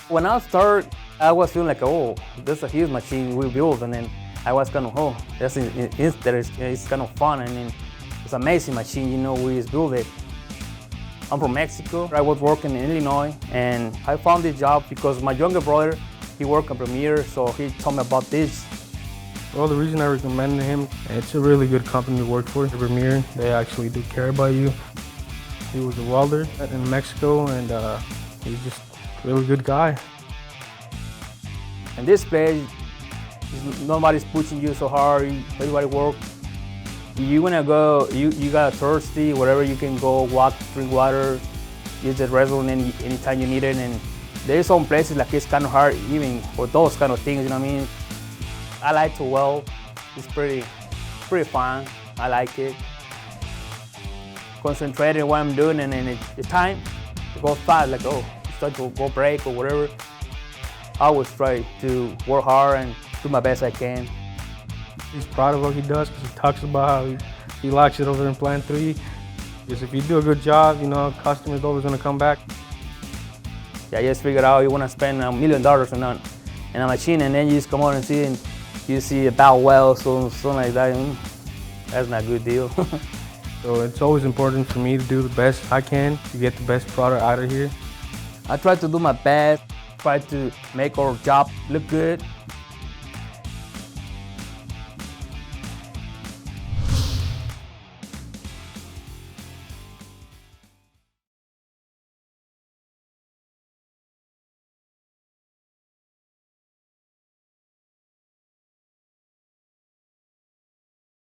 When I started, I was feeling like, oh, this is a huge machine we built, and then I was kind of, oh, that's interesting. It's kind of fun, and then it's an amazing machine, we just built it. I'm from Mexico. I was working in Illinois, and I found this job because my younger brother, he worked at Premier, so he told me about this. Well, the reason I recommended him, it's a really good company to work for. Premier, they actually do care about you. He was a welder in Mexico, and he's just a really good guy. In this place, nobody's pushing you so hard. Everybody work. You wanna go, you got thirsty, whatever, you can go walk, drink water, use the restroom anytime you need it. And there's some places like it's kind of hard even for those kind of things, you know what I mean? I like to weld. It's pretty fun. I like it. Concentrating on what I'm doing, and then the time it goes fast, like, oh, start to go break or whatever. I always try to work hard and do my best I can. He's proud of what he does because he talks about how he likes it over in Plant 3. Because if you do a good job, customers always want to come back. Yeah, I just figured out you want to spend $1 million in a machine, and then you just come on and see, and you see a bad weld, something like that. That's not a good deal. So it's always important for me to do the best I can to get the best product out of here. I try to do my best, try to make our job look good.